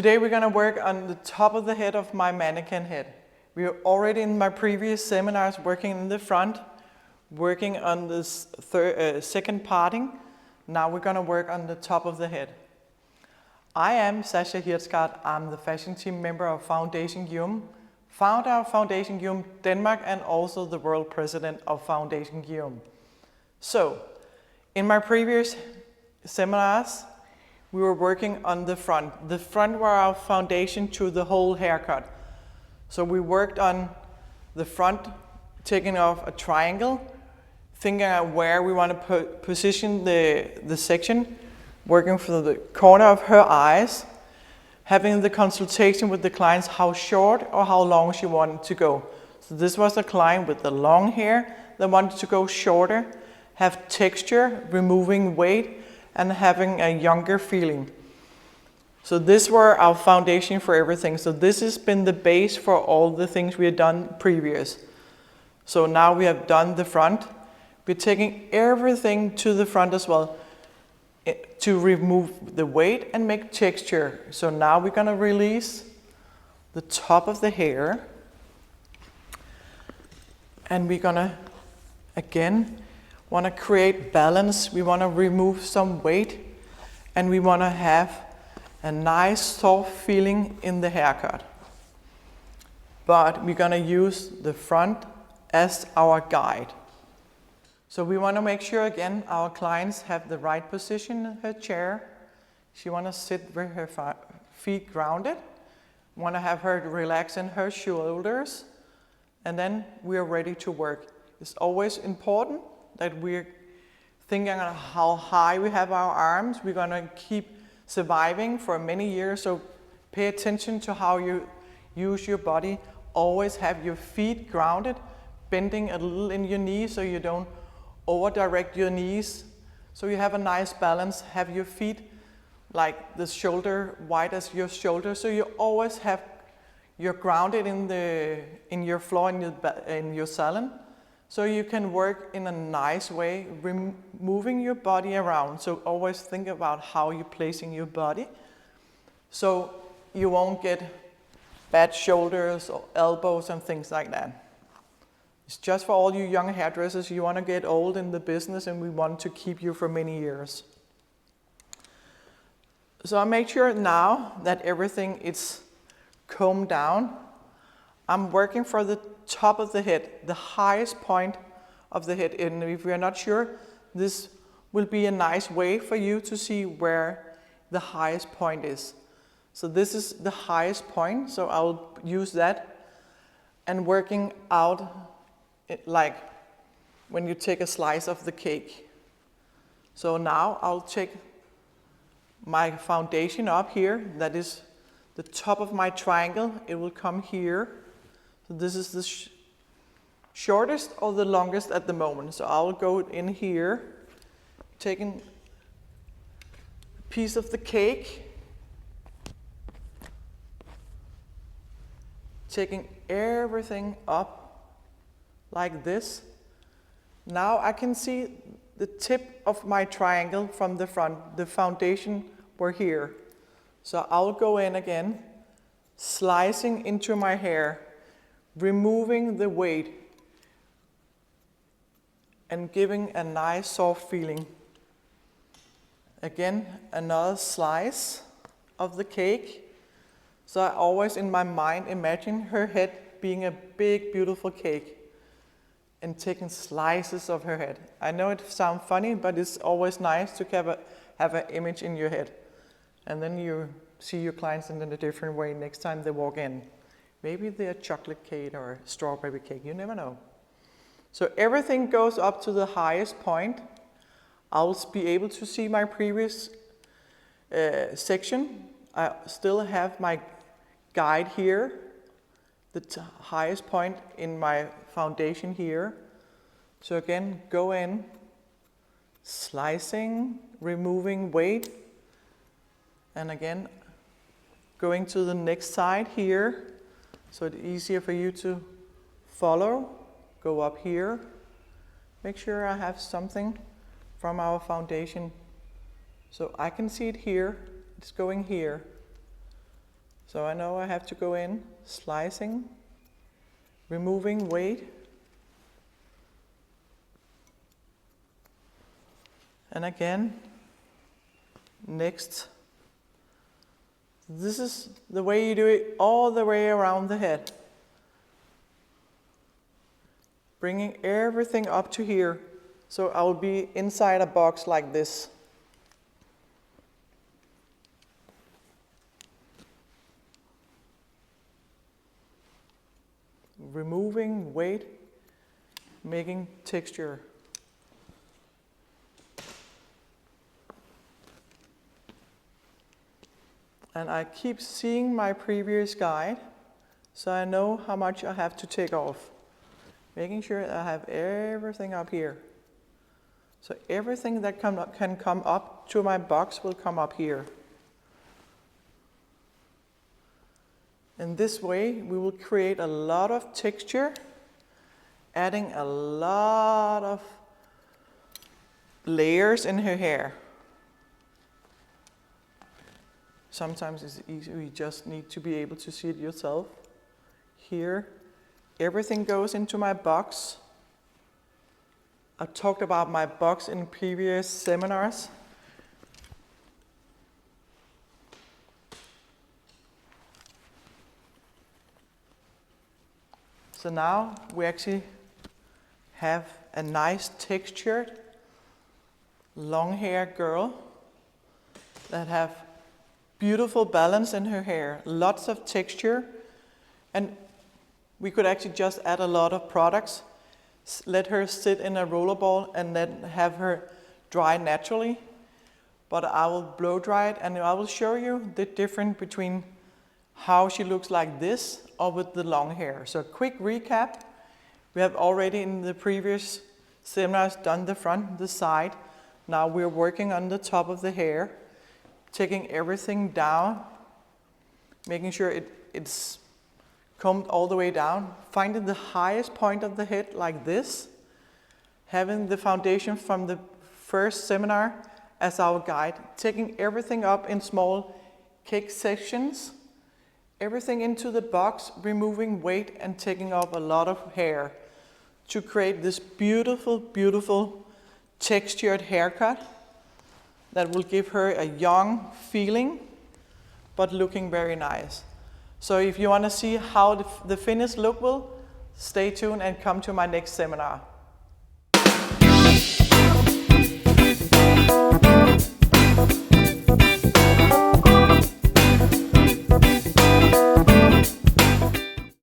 Today we're going to work on the top of the head of my mannequin head. We are already in my previous seminars working in the front, working on this second parting. Now we're going to work on the top of the head. I am Sasha Hirtsgaard. I'm the fashion team member of Fondation Guillaume, founder of Fondation Guillaume Denmark, and also the world president of Fondation Guillaume. So, in my previous seminars, we were working on the front. The front were our foundation to the whole haircut. So we worked on the front, taking off a triangle, thinking of where we want to position the section, working for the corner of her eyes, having the consultation with the clients how short or how long she wanted to go. So this was a client with the long hair that wanted to go shorter, have texture, removing weight, and having a younger feeling. So this were our foundation for everything. So this has been the base for all the things we had done previous. So now we have done the front. We're taking everything to the front as well to remove the weight and make texture. So now we're going to release the top of the hair. And we're going to, again, want to create balance. We want to remove some weight, and we want to have a nice soft feeling in the haircut. But we're going to use the front as our guide. So we want to make sure, again, our clients have the right position in her chair. She want to sit with her feet grounded. We want to have her relax in her shoulders, and then we are ready to work. It's always important that we're thinking on how high we have our arms. We're going to keep surviving for many years, so pay attention to how you use your body. Always have your feet grounded, bending a little in your knees so you don't over-direct your knees. So you have a nice balance. Have your feet like the shoulder, wide as your shoulder, so you always have, you're grounded in your floor, in your salon. So you can work in a nice way, moving your body around. So always think about how you're placing your body, so you won't get bad shoulders or elbows and things like that. It's just for all you young hairdressers. You want to get old in the business, and we want to keep you for many years. So I make sure now that everything is combed down. I'm working for the top of the head, the highest point of the head. And if you're not sure, this will be a nice way for you to see where the highest point is. So this is the highest point, so I'll use that. And working out like when you take a slice of the cake. So now I'll take my foundation up here. That is the top of my triangle. It will come here. So this is the shortest or the longest at the moment. So I'll go in here, taking a piece of the cake, taking everything up like this. Now I can see the tip of my triangle from the front. The foundation were here. So I'll go in again, slicing into my hair, removing the weight and giving a nice soft feeling. Again, another slice of the cake. So I always in my mind imagine her head being a big, beautiful cake and taking slices of her head. I know it sounds funny, but it's always nice to have an image in your head. And then you see your clients in a different way next time they walk in. Maybe they're chocolate cake or strawberry cake, you never know. So everything goes up to the highest point. I'll be able to see my previous section. I still have my guide here, the highest point in my foundation here. So again, go in, slicing, removing weight, and again, going to the next side here. So it's easier for you to follow. Go up here. Make sure I have something from our foundation. So I can see it here. It's going here. So I know I have to go in, slicing, removing weight. And again, next. This is the way you do it all the way around the head. Bringing everything up to here. So I will be inside a box like this. Removing weight, making texture. And I keep seeing my previous guide, so I know how much I have to take off. Making sure I have everything up here. So everything that can come up to my box will come up here. In this way, we will create a lot of texture, adding a lot of layers in her hair. Sometimes it's easy, you just need to be able to see it yourself. Here, everything goes into my box. I talked about my box in previous seminars. So now we actually have a nice textured, long hair girl that have beautiful balance in her hair, lots of texture, and we could actually just add a lot of products, let her sit in a rollerball and then have her dry naturally. But I will blow dry it and I will show you the difference between how she looks like this or with the long hair. So a quick recap, we have already in the previous seminars done the front, the side. Now we're working on the top of the hair, taking everything down, making sure it's combed all the way down, finding the highest point of the head like this, having the foundation from the first seminar as our guide, taking everything up in small cake sections, everything into the box, removing weight and taking off a lot of hair to create this beautiful, beautiful textured haircut that will give her a young feeling, but looking very nice. So if you want to see how the finished look will, stay tuned and come to my next seminar.